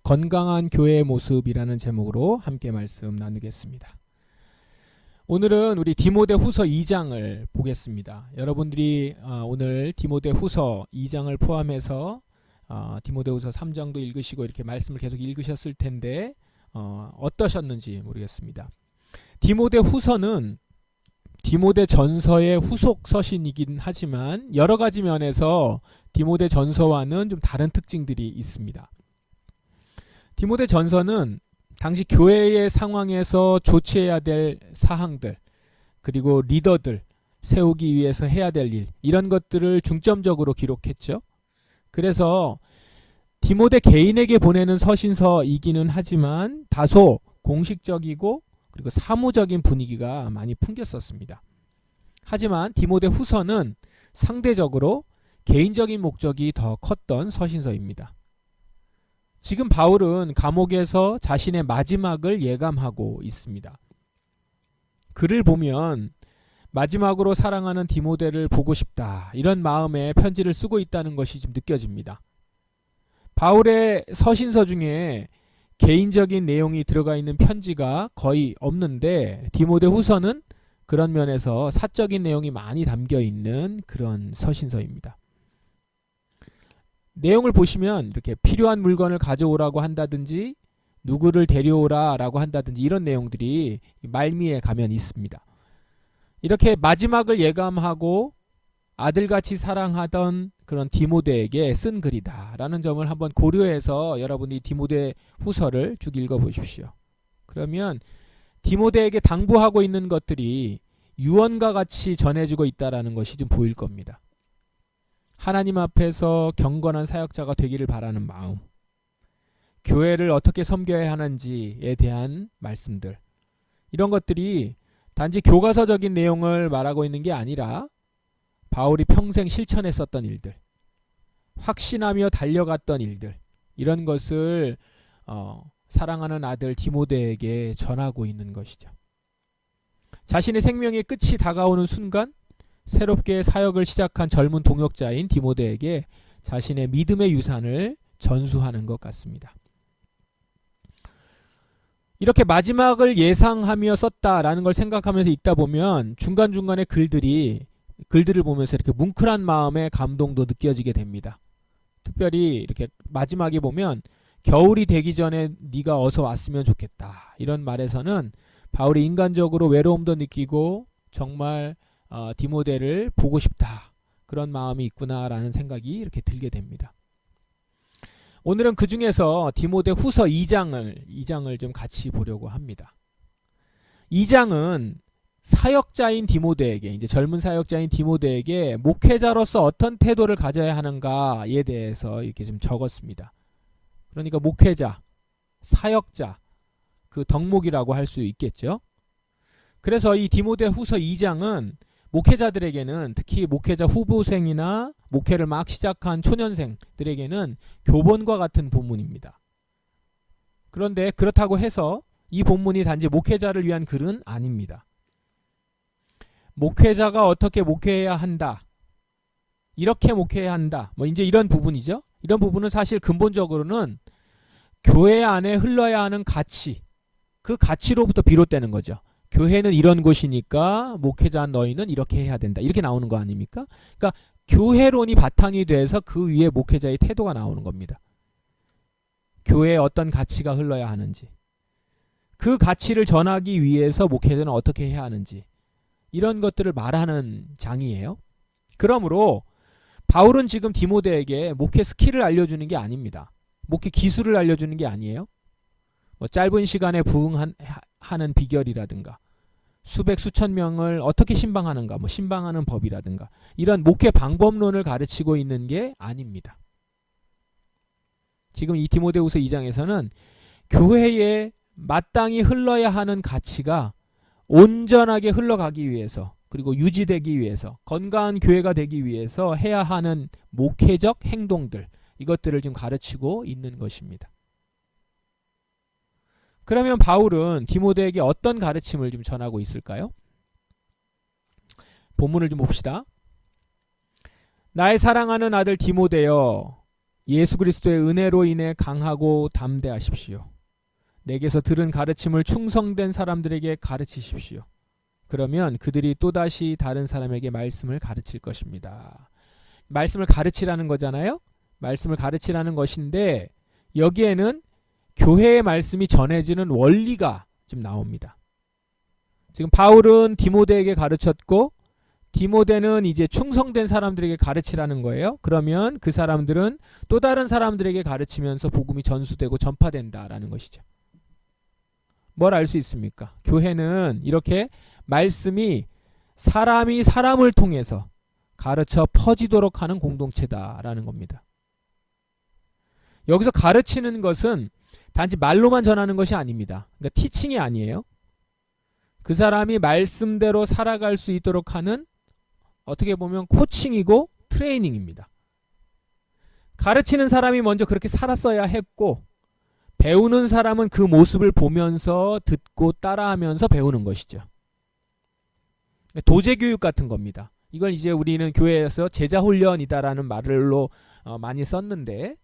건강한 교회의 모습이라는 제목으로 함께 말씀 나누겠습니다. 오늘은 우리 디모데후서 2장을 보겠습니다. 여러분들이 오늘 디모데후서 2장을 포함해서 디모데후서 3장도 읽으시고 이렇게 말씀을 계속 읽으셨을 텐데 어떠셨는지 모르겠습니다. 디모데후서는 디모데전서의 후속 서신이긴 하지만 여러 가지 면에서 디모데전서와는 좀 다른 특징들이 있습니다. 디모데전서는 당시 교회의 상황에서 조치해야 될 사항들, 그리고 리더들 세우기 위해서 해야 될 일, 이런 것들을 중점적으로 기록했죠. 그래서 디모데 개인에게 보내는 서신서이기는 하지만 다소 공식적이고 그리고 사무적인 분위기가 많이 풍겼었습니다. 하지만 디모데 후서는 상대적으로 개인적인 목적이 더 컸던 서신서입니다. 지금 바울은 감옥에서 자신의 마지막을 예감하고 있습니다. 글을 보면 마지막으로 사랑하는 디모데를 보고 싶다, 이런 마음에 편지를 쓰고 있다는 것이 좀 느껴집니다. 바울의 서신서 중에 개인적인 내용이 들어가 있는 편지가 거의 없는데 디모데 후서는 그런 면에서 사적인 내용이 많이 담겨 있는 그런 서신서입니다. 내용을 보시면 이렇게 필요한 물건을 가져오라고 한다든지 누구를 데려오라 라고 한다든지 이런 내용들이 말미에 가면 있습니다. 이렇게 마지막을 예감하고 아들같이 사랑하던 그런 디모데에게 쓴 글이다 라는 점을 한번 고려해서 여러분이 디모데 후서를 쭉 읽어보십시오. 그러면 디모데에게 당부하고 있는 것들이 유언과 같이 전해지고 있다는 것이 좀 보일 겁니다. 하나님 앞에서 경건한 사역자가 되기를 바라는 마음, 교회를 어떻게 섬겨야 하는지에 대한 말씀들, 이런 것들이 단지 교과서적인 내용을 말하고 있는 게 아니라 바울이 평생 실천했었던 일들, 확신하며 달려갔던 일들, 이런 것을 사랑하는 아들 디모데에게 전하고 있는 것이죠. 자신의 생명의 끝이 다가오는 순간 새롭게 사역을 시작한 젊은 동역자인 디모데에게 자신의 믿음의 유산을 전수하는 것 같습니다. 이렇게 마지막을 예상하며 썼다라는 걸 생각하면서 읽다 보면 중간중간에 글들을 보면서 이렇게 뭉클한 마음의 감동도 느껴지게 됩니다. 특별히 이렇게 마지막에 보면 겨울이 되기 전에 네가 어서 왔으면 좋겠다, 이런 말에서는 바울이 인간적으로 외로움도 느끼고 정말 디모데를 보고 싶다, 그런 마음이 있구나라는 생각이 이렇게 들게 됩니다. 오늘은 그 중에서 디모데 후서 2장을 좀 같이 보려고 합니다. 2장은 사역자인 디모데에게, 이제 젊은 사역자인 디모데에게 목회자로서 어떤 태도를 가져야 하는가에 대해서 이렇게 좀 적었습니다. 그러니까 목회자, 사역자, 그 덕목이라고 할 수 있겠죠. 그래서 이 디모데 후서 2장은 목회자들에게는, 특히 목회자 후보생이나 목회를 막 시작한 초년생들에게는 교본과 같은 본문입니다. 그런데 그렇다고 해서 이 본문이 단지 목회자를 위한 글은 아닙니다. 목회자가 어떻게 목회해야 한다, 이렇게 목회해야 한다, 이제 이런 부분이죠. 이런 부분은 사실 근본적으로는 교회 안에 흘러야 하는 가치, 그 가치로부터 비롯되는 거죠. 교회는 이런 곳이니까 목회자 너희는 이렇게 해야 된다, 이렇게 나오는 거 아닙니까? 그러니까 교회론이 바탕이 돼서 그 위에 목회자의 태도가 나오는 겁니다. 교회에 어떤 가치가 흘러야 하는지, 그 가치를 전하기 위해서 목회자는 어떻게 해야 하는지, 이런 것들을 말하는 장이에요. 그러므로 바울은 지금 디모데에게 목회 스킬을 알려주는 게 아닙니다. 목회 기술을 알려주는 게 아니에요. 짧은 시간에 부응하는 비결이라든가 수백 수천 명을 어떻게 신방하는가, 신방하는 법이라든가 이런 목회 방법론을 가르치고 있는 게 아닙니다. 지금 이 디모데후서 2장에서는 교회에 마땅히 흘러야 하는 가치가 온전하게 흘러가기 위해서, 그리고 유지되기 위해서, 건강한 교회가 되기 위해서 해야 하는 목회적 행동들, 이것들을 좀 가르치고 있는 것입니다. 그러면 바울은 디모데에게 어떤 가르침을 좀 전하고 있을까요? 본문을 좀 봅시다. 나의 사랑하는 아들 디모데여, 예수 그리스도의 은혜로 인해 강하고 담대하십시오. 내게서 들은 가르침을 충성된 사람들에게 가르치십시오. 그러면 그들이 또다시 다른 사람에게 말씀을 가르칠 것입니다. 말씀을 가르치라는 거잖아요. 말씀을 가르치라는 것인데 여기에는 교회의 말씀이 전해지는 원리가 좀 나옵니다. 지금 바울은 디모데에게 가르쳤고 디모데는 이제 충성된 사람들에게 가르치라는 거예요. 그러면 그 사람들은 또 다른 사람들에게 가르치면서 복음이 전수되고 전파된다라는 것이죠. 뭘 알 수 있습니까? 교회는 이렇게 말씀이 사람이 사람을 통해서 가르쳐 퍼지도록 하는 공동체다라는 겁니다. 여기서 가르치는 것은 단지 말로만 전하는 것이 아닙니다. 그러니까 티칭이 아니에요. 그 사람이 말씀대로 살아갈 수 있도록 하는 어떻게 보면 코칭이고 트레이닝입니다. 가르치는 사람이 먼저 그렇게 살았어야 했고 배우는 사람은 그 모습을 보면서 듣고 따라하면서 배우는 것이죠. 도제교육 같은 겁니다. 이걸 이제 우리는 교회에서 제자훈련이다라는 말로 많이 썼는데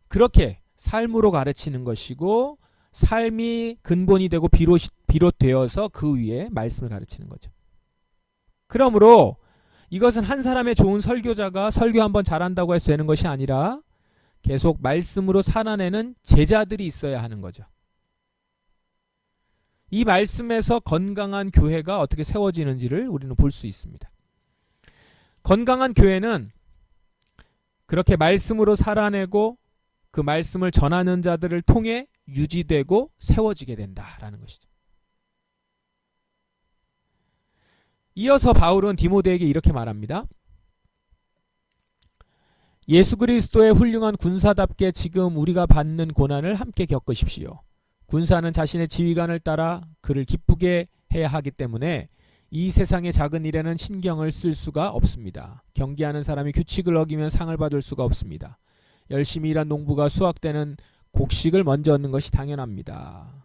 그렇게 삶으로 가르치는 것이고 삶이 근본이 되고 비롯되어서 그 위에 말씀을 가르치는 거죠. 그러므로 이것은 한 사람의 좋은 설교자가 설교 한번 잘한다고 해서 되는 것이 아니라 계속 말씀으로 살아내는 제자들이 있어야 하는 거죠. 이 말씀에서 건강한 교회가 어떻게 세워지는지를 우리는 볼 수 있습니다. 건강한 교회는 그렇게 말씀으로 살아내고 그 말씀을 전하는 자들을 통해 유지되고 세워지게 된다라는 것이죠. 이어서 바울은 디모데에게 이렇게 말합니다. 예수 그리스도의 훌륭한 군사답게 지금 우리가 받는 고난을 함께 겪으십시오. 군사는 자신의 지휘관을 따라 그를 기쁘게 해야 하기 때문에 이 세상의 작은 일에는 신경을 쓸 수가 없습니다. 경기하는 사람이 규칙을 어기면 상을 받을 수가 없습니다. 열심히 일한 농부가 수확 때는 곡식을 먼저 얻는 것이 당연합니다.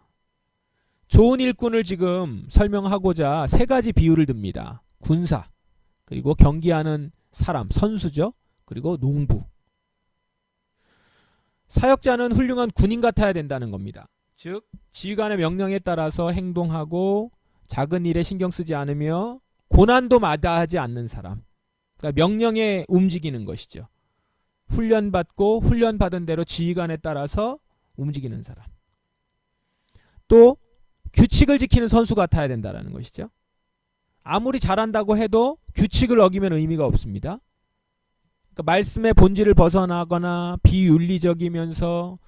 좋은 일꾼을 지금 설명하고자 세 가지 비유를 듭니다. 군사, 그리고 경기하는 사람, 선수죠. 그리고 농부. 사역자는 훌륭한 군인 같아야 된다는 겁니다. 즉 지휘관의 명령에 따라서 행동하고 작은 일에 신경 쓰지 않으며 고난도 마다하지 않는 사람. 그러니까 명령에 움직이는 것이죠. 훈련받고 훈련받은 대로 지휘관에 따라서 움직이는 사람. 또 규칙을 지키는 선수 같아야 된다는 것이죠. 아무리 잘한다고 해도 규칙을 어기면 의미가 없습니다. 그러니까 말씀의 본질을 벗어나거나 비윤리적이면서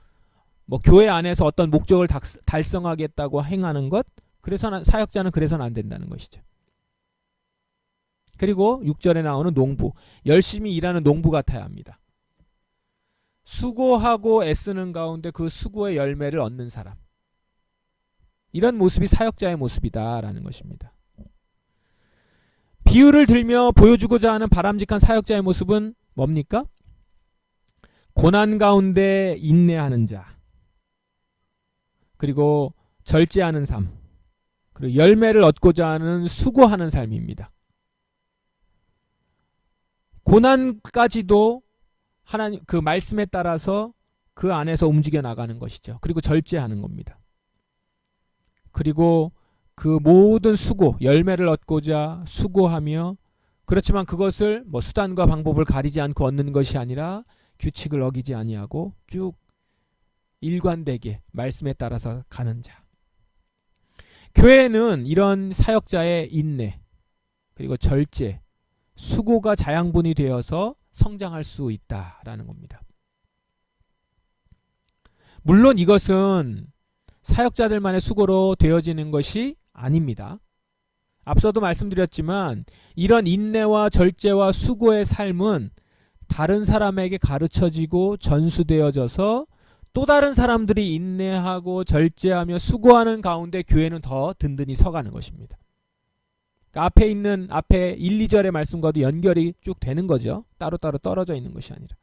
교회 안에서 어떤 목적을 달성하겠다고 행하는 것, 그래서 사역자는 그래서는 안 된다는 것이죠. 그리고 6절에 나오는 농부, 열심히 일하는 농부 같아야 합니다. 수고하고 애쓰는 가운데 그 수고의 열매를 얻는 사람. 이런 모습이 사역자의 모습이다라는 것입니다. 비유를 들며 보여주고자 하는 바람직한 사역자의 모습은 뭡니까? 고난 가운데 인내하는 자, 그리고 절제하는 삶, 그리고 열매를 얻고자 하는 수고하는 삶입니다. 고난까지도 하나님 그 말씀에 따라서 그 안에서 움직여 나가는 것이죠. 그리고 절제하는 겁니다. 그리고 그 모든 수고, 열매를 얻고자 수고하며, 그렇지만 그것을 수단과 방법을 가리지 않고 얻는 것이 아니라 규칙을 어기지 아니하고 쭉 일관되게 말씀에 따라서 가는 자. 교회는 이런 사역자의 인내, 그리고 절제, 수고가 자양분이 되어서 성장할 수 있다라는 겁니다. 물론 이것은 사역자들만의 수고로 되어지는 것이 아닙니다. 앞서도 말씀드렸지만 이런 인내와 절제와 수고의 삶은 다른 사람에게 가르쳐지고 전수되어져서 또 다른 사람들이 인내하고 절제하며 수고하는 가운데 교회는 더 든든히 서가는 것입니다. 그러니까 앞에 1, 2절의 말씀과도 연결이 쭉 되는 거죠. 따로따로 떨어져 있는 것이 아니라.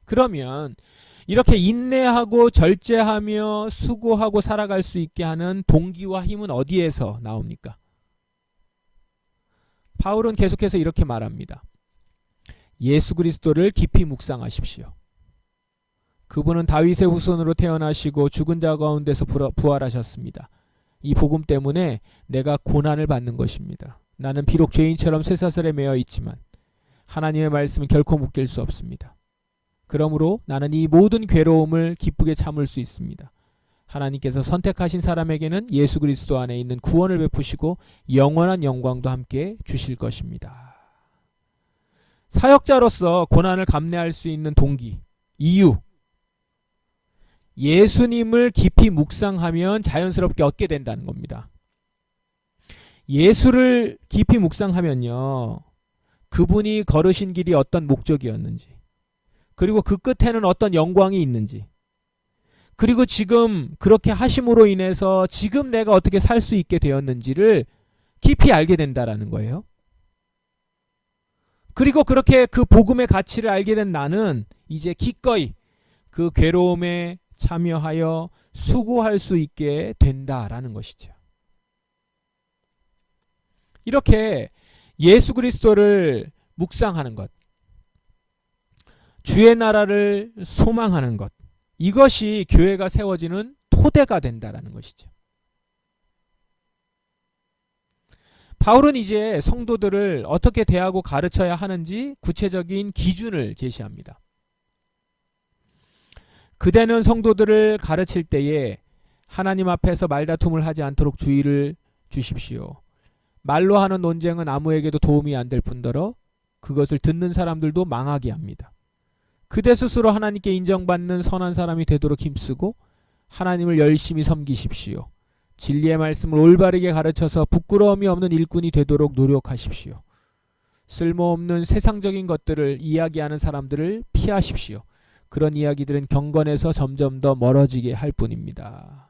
그러면 이렇게 인내하고 절제하며 수고하고 살아갈 수 있게 하는 동기와 힘은 어디에서 나옵니까? 바울은 계속해서 이렇게 말합니다. 예수 그리스도를 깊이 묵상하십시오. 그분은 다윗의 후손으로 태어나시고 죽은 자 가운데서 부활하셨습니다. 이 복음 때문에 내가 고난을 받는 것입니다. 나는 비록 죄인처럼 쇠사슬에 매여 있지만 하나님의 말씀은 결코 묶일 수 없습니다. 그러므로 나는 이 모든 괴로움을 기쁘게 참을 수 있습니다. 하나님께서 선택하신 사람에게는 예수 그리스도 안에 있는 구원을 베푸시고 영원한 영광도 함께 주실 것입니다. 사역자로서 고난을 감내할 수 있는 동기, 이유, 예수님을 깊이 묵상하면 자연스럽게 얻게 된다는 겁니다. 예수를 깊이 묵상하면요, 그분이 걸으신 길이 어떤 목적이었는지, 그리고 그 끝에는 어떤 영광이 있는지, 그리고 지금 그렇게 하심으로 인해서 지금 내가 어떻게 살 수 있게 되었는지를 깊이 알게 된다라는 거예요. 그리고 그렇게 그 복음의 가치를 알게 된 나는 이제 기꺼이 그 괴로움에 참여하여 수고할 수 있게 된다라는 것이죠. 이렇게 예수 그리스도를 묵상하는 것, 주의 나라를 소망하는 것, 이것이 교회가 세워지는 토대가 된다라는 것이죠. 바울은 이제 성도들을 어떻게 대하고 가르쳐야 하는지 구체적인 기준을 제시합니다. 그대는 성도들을 가르칠 때에 하나님 앞에서 말다툼을 하지 않도록 주의를 주십시오. 말로 하는 논쟁은 아무에게도 도움이 안 될 뿐더러 그것을 듣는 사람들도 망하게 합니다. 그대 스스로 하나님께 인정받는 선한 사람이 되도록 힘쓰고 하나님을 열심히 섬기십시오. 진리의 말씀을 올바르게 가르쳐서 부끄러움이 없는 일꾼이 되도록 노력하십시오. 쓸모없는 세상적인 것들을 이야기하는 사람들을 피하십시오. 그런 이야기들은 경건에서 점점 더 멀어지게 할 뿐입니다.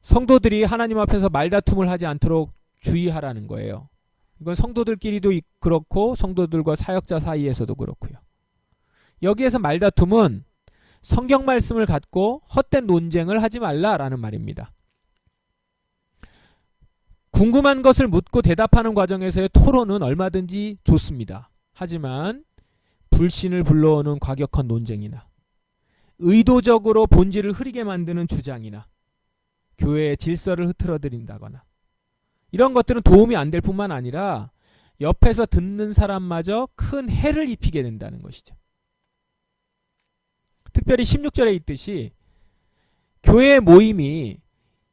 성도들이 하나님 앞에서 말다툼을 하지 않도록 주의하라는 거예요. 이건 성도들끼리도 그렇고 성도들과 사역자 사이에서도 그렇고요. 여기에서 말다툼은 성경 말씀을 갖고 헛된 논쟁을 하지 말라라는 말입니다. 궁금한 것을 묻고 대답하는 과정에서의 토론은 얼마든지 좋습니다. 하지만 불신을 불러오는 과격한 논쟁이나 의도적으로 본질을 흐리게 만드는 주장이나 교회의 질서를 흐트러뜨린다거나 이런 것들은 도움이 안 될 뿐만 아니라 옆에서 듣는 사람마저 큰 해를 입히게 된다는 것이죠. 특별히 16절에 있듯이 교회의 모임이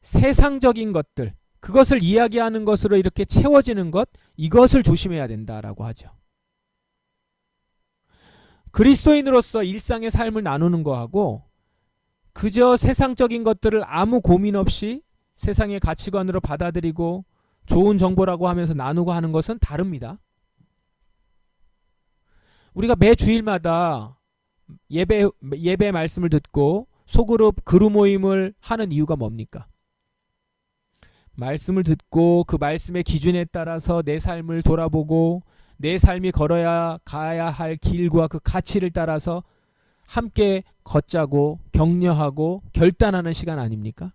세상적인 것들, 그것을 이야기하는 것으로 이렇게 채워지는 것, 이것을 조심해야 된다라고 하죠. 그리스도인으로서 일상의 삶을 나누는 거하고 그저 세상적인 것들을 아무 고민 없이 세상의 가치관으로 받아들이고 좋은 정보라고 하면서 나누고 하는 것은 다릅니다. 우리가 매 주일마다 예배 말씀을 듣고 소그룹 그룹 모임을 하는 이유가 뭡니까? 말씀을 듣고 그 말씀의 기준에 따라서 내 삶을 돌아보고 내 삶이 가야 할 길과 그 가치를 따라서 함께 걷자고 격려하고 결단하는 시간 아닙니까?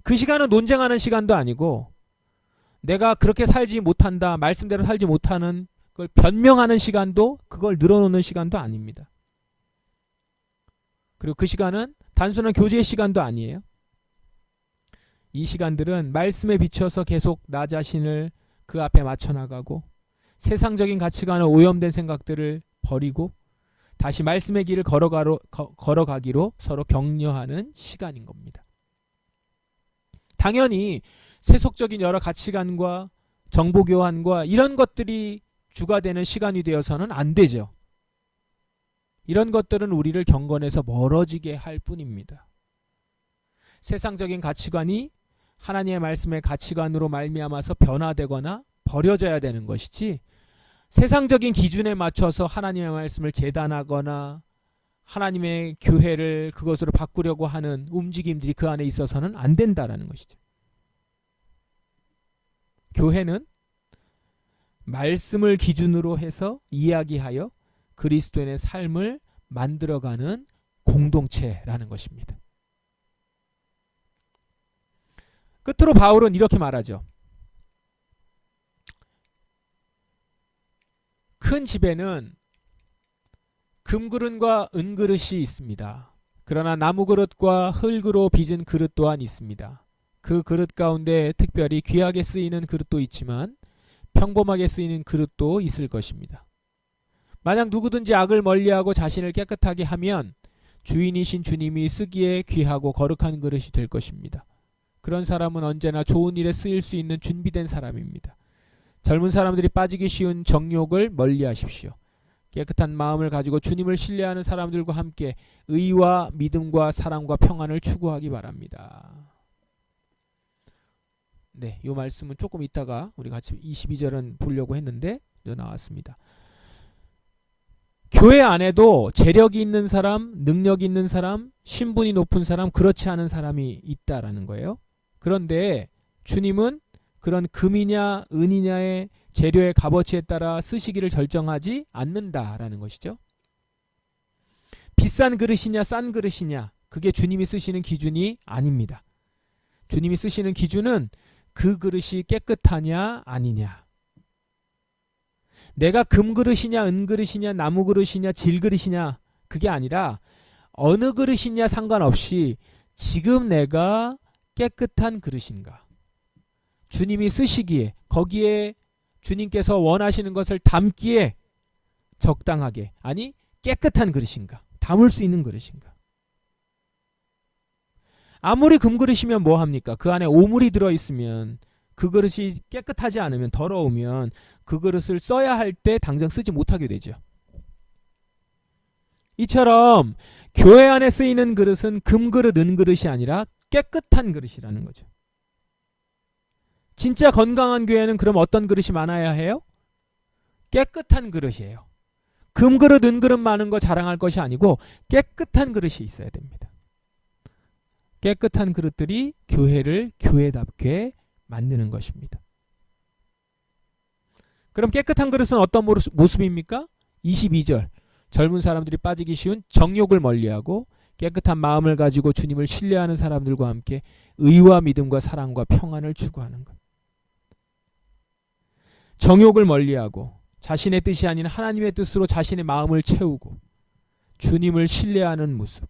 그 시간은 논쟁하는 시간도 아니고 내가 그렇게 살지 못한다, 말씀대로 살지 못하는 그걸 변명하는 시간도, 그걸 늘어놓는 시간도 아닙니다. 그리고 그 시간은 단순한 교제의 시간도 아니에요. 이 시간들은 말씀에 비춰서 계속 나 자신을 그 앞에 맞춰나가고 세상적인 가치관에 오염된 생각들을 버리고 다시 말씀의 길을 걸어가기로 서로 격려하는 시간인 겁니다. 당연히 세속적인 여러 가치관과 정보교환과 이런 것들이 주가 되는 시간이 되어서는 안 되죠. 이런 것들은 우리를 경건에서 멀어지게 할 뿐입니다. 세상적인 가치관이 하나님의 말씀의 가치관으로 말미암아서 변화되거나 버려져야 되는 것이지 세상적인 기준에 맞춰서 하나님의 말씀을 재단하거나 하나님의 교회를 그것으로 바꾸려고 하는 움직임들이 그 안에 있어서는 안 된다라는 것이죠. 교회는 말씀을 기준으로 해서 이야기하여 그리스도인의 삶을 만들어가는 공동체라는 것입니다. 끝으로 바울은 이렇게 말하죠. 큰 집에는 금그릇과 은그릇이 있습니다. 그러나 나무그릇과 흙으로 빚은 그릇 또한 있습니다. 그 그릇 가운데 특별히 귀하게 쓰이는 그릇도 있지만 평범하게 쓰이는 그릇도 있을 것입니다. 만약 누구든지 악을 멀리하고 자신을 깨끗하게 하면 주인이신 주님이 쓰기에 귀하고 거룩한 그릇이 될 것입니다. 그런 사람은 언제나 좋은 일에 쓰일 수 있는 준비된 사람입니다. 젊은 사람들이 빠지기 쉬운 정욕을 멀리하십시오. 깨끗한 마음을 가지고 주님을 신뢰하는 사람들과 함께 의와 믿음과 사랑과 평안을 추구하기 바랍니다. 네, 이 말씀은 조금 이따가 우리 같이 22절은 보려고 했는데 나왔습니다. 교회 안에도 재력이 있는 사람, 능력이 있는 사람, 신분이 높은 사람, 그렇지 않은 사람이 있다라는 거예요. 그런데 주님은 그런 금이냐 은이냐의 재료의 값어치에 따라 쓰시기를 결정하지 않는다라는 것이죠. 비싼 그릇이냐 싼 그릇이냐, 그게 주님이 쓰시는 기준이 아닙니다. 주님이 쓰시는 기준은 그 그릇이 깨끗하냐 아니냐. 내가 금그릇이냐 은그릇이냐 나무그릇이냐 질그릇이냐, 그게 아니라 어느 그릇이냐 상관없이 지금 내가 깨끗한 그릇인가, 주님이 쓰시기에 거기에 주님께서 원하시는 것을 담기에 적당하게, 아니 깨끗한 그릇인가, 담을 수 있는 그릇인가. 아무리 금그릇이면 뭐합니까? 그 안에 오물이 들어있으면, 그 그릇이 깨끗하지 않으면, 더러우면 그 그릇을 써야 할 때 당장 쓰지 못하게 되죠. 이처럼 교회 안에 쓰이는 그릇은 금그릇 은그릇이 아니라 깨끗한 그릇이라는 거죠. 진짜 건강한 교회는 그럼 어떤 그릇이 많아야 해요? 깨끗한 그릇이에요. 금그릇 은그릇 많은 거 자랑할 것이 아니고 깨끗한 그릇이 있어야 됩니다. 깨끗한 그릇들이 교회를 교회답게 만드는 것입니다. 그럼 깨끗한 그릇은 어떤 모습입니까? 22절, 젊은 사람들이 빠지기 쉬운 정욕을 멀리하고 깨끗한 마음을 가지고 주님을 신뢰하는 사람들과 함께 의와 믿음과 사랑과 평안을 추구하는 것. 정욕을 멀리하고 자신의 뜻이 아닌 하나님의 뜻으로 자신의 마음을 채우고 주님을 신뢰하는 모습,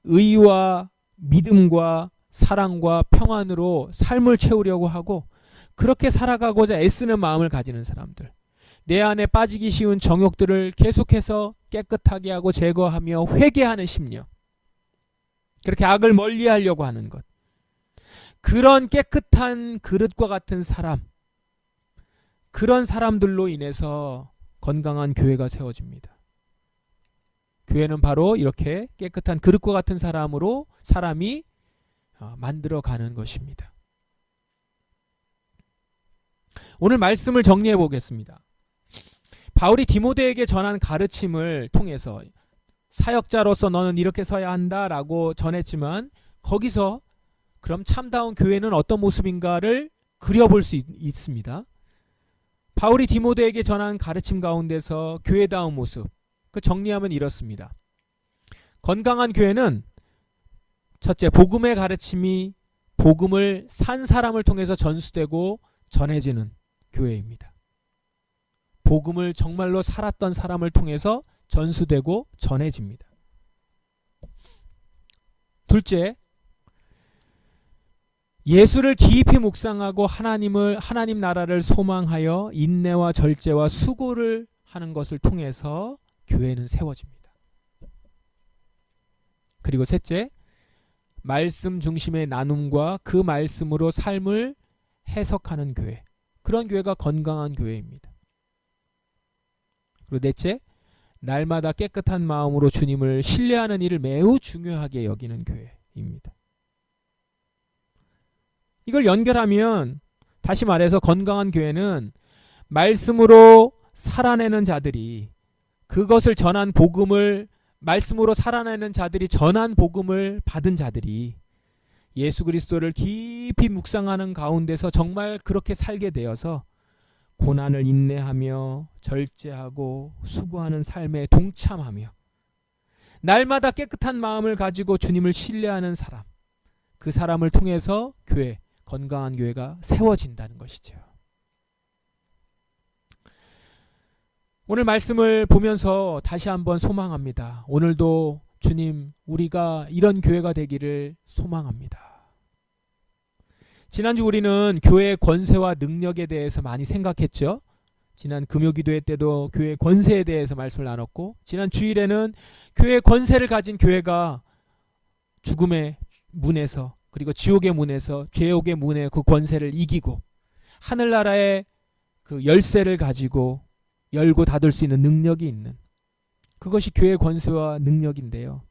의와 믿음과 사랑과 평안으로 삶을 채우려고 하고 그렇게 살아가고자 애쓰는 마음을 가지는 사람들, 내 안에 빠지기 쉬운 정욕들을 계속해서 깨끗하게 하고 제거하며 회개하는 심령, 그렇게 악을 멀리하려고 하는 것, 그런 깨끗한 그릇과 같은 사람, 그런 사람들로 인해서 건강한 교회가 세워집니다. 교회는 바로 이렇게 깨끗한 그릇과 같은 사람으로 사람이 만들어가는 것입니다. 오늘 말씀을 정리해 보겠습니다. 바울이 디모데에게 전한 가르침을 통해서 사역자로서 너는 이렇게 서야 한다라고 전했지만, 거기서 그럼 참다운 교회는 어떤 모습인가를 그려볼 수 있습니다. 바울이 디모데에게 전한 가르침 가운데서 교회다운 모습, 그 정리하면 이렇습니다. 건강한 교회는 첫째, 복음의 가르침이 복음을 산 사람을 통해서 전수되고 전해지는 교회입니다. 복음을 정말로 살았던 사람을 통해서 전수되고 전해집니다. 둘째, 예수를 깊이 묵상하고 하나님 나라를 소망하여 인내와 절제와 수고를 하는 것을 통해서 교회는 세워집니다. 그리고 셋째, 말씀 중심의 나눔과 그 말씀으로 삶을 해석하는 교회, 그런 교회가 건강한 교회입니다. 그리고 넷째, 날마다 깨끗한 마음으로 주님을 신뢰하는 일을 매우 중요하게 여기는 교회입니다. 이걸 연결하면 다시 말해서 건강한 교회는 말씀으로 살아내는 자들이, 그것을 전한 복음을, 말씀으로 살아내는 자들이 전한 복음을 받은 자들이 예수 그리스도를 깊이 묵상하는 가운데서 정말 그렇게 살게 되어서 고난을 인내하며 절제하고 수고하는 삶에 동참하며 날마다 깨끗한 마음을 가지고 주님을 신뢰하는 사람, 그 사람을 통해서 교회, 건강한 교회가 세워진다는 것이죠. 오늘 말씀을 보면서 다시 한번 소망합니다. 오늘도 주님, 우리가 이런 교회가 되기를 소망합니다. 지난주 우리는 교회의 권세와 능력에 대해서 많이 생각했죠. 지난 금요기도회 때도 교회의 권세에 대해서 말씀을 나눴고, 지난 주일에는 교회의 권세를 가진 교회가 죽음의 문에서, 그리고 지옥의 문에서, 죄옥의 문에 그 권세를 이기고 하늘나라의 그 열쇠를 가지고 열고 닫을 수 있는 능력이 있는, 그것이 교회의 권세와 능력인데요.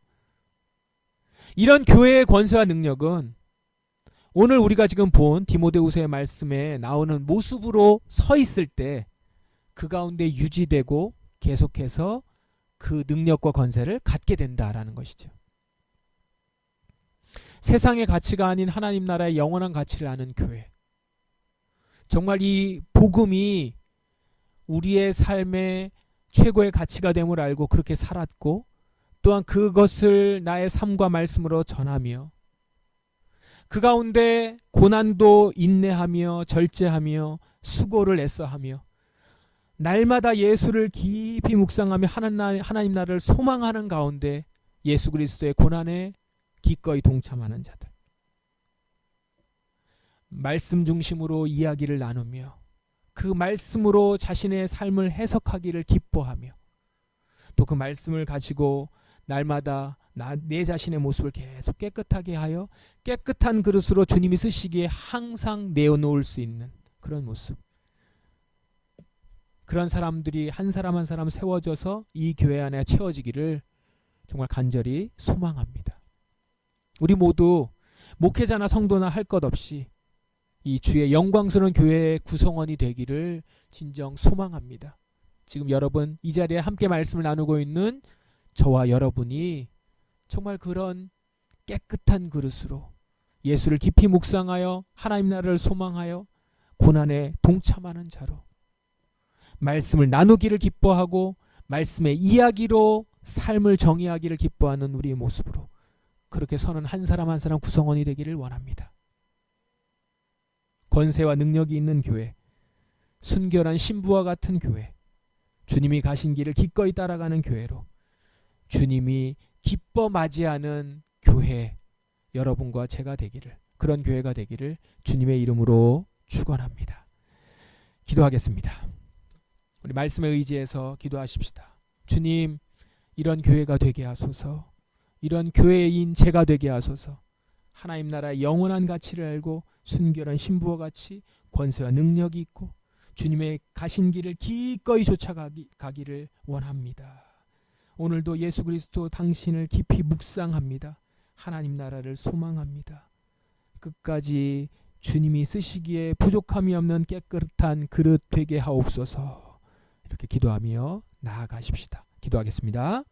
이런 교회의 권세와 능력은 오늘 우리가 지금 본 디모데후서의 말씀에 나오는 모습으로 서 있을 때 그 가운데 유지되고 계속해서 그 능력과 권세를 갖게 된다라는 것이죠. 세상의 가치가 아닌 하나님 나라의 영원한 가치를 아는 교회. 정말 이 복음이 우리의 삶의 최고의 가치가 됨을 알고 그렇게 살았고, 또한 그것을 나의 삶과 말씀으로 전하며 그 가운데 고난도 인내하며 절제하며 수고를 애써하며 날마다 예수를 깊이 묵상하며 하나님 나라를 소망하는 가운데 예수 그리스도의 고난에 기꺼이 동참하는 자들. 말씀 중심으로 이야기를 나누며 그 말씀으로 자신의 삶을 해석하기를 기뻐하며 또 그 말씀을 가지고 날마다 내 자신의 모습을 계속 깨끗하게 하여 깨끗한 그릇으로 주님이 쓰시기에 항상 내어놓을 수 있는 그런 모습. 그런 사람들이 한 사람 한 사람 세워져서 이 교회 안에 채워지기를 정말 간절히 소망합니다. 우리 모두 목회자나 성도나 할 것 없이 이 주의 영광스러운 교회의 구성원이 되기를 진정 소망합니다. 지금 여러분 이 자리에 함께 말씀을 나누고 있는 저와 여러분이 정말 그런 깨끗한 그릇으로 예수를 깊이 묵상하여 하나님 나라를 소망하여 고난에 동참하는 자로 말씀을 나누기를 기뻐하고 말씀의 이야기로 삶을 정의하기를 기뻐하는 우리의 모습으로 그렇게 서는 한 사람 한 사람 구성원이 되기를 원합니다. 권세와 능력이 있는 교회, 순결한 신부와 같은 교회, 주님이 가신 길을 기꺼이 따라가는 교회로 주님이 기뻐 맞이하는 교회, 여러분과 제가 되기를, 그런 교회가 되기를 주님의 이름으로 축원합니다. 기도하겠습니다. 우리 말씀에 의지해서 기도하십시다. 주님, 이런 교회가 되게 하소서. 이런 교회인 제가 되게 하소서. 하나님 나라의 영원한 가치를 알고 순결한 신부와 같이 권세와 능력이 있고 주님의 가신 길을 기꺼이 쫓아가기를 원합니다. 오늘도 예수 그리스도 당신을 깊이 묵상합니다. 하나님 나라를 소망합니다. 끝까지 주님이 쓰시기에 부족함이 없는 깨끗한 그릇 되게 하옵소서. 이렇게 기도하며 나아가십시다. 기도하겠습니다.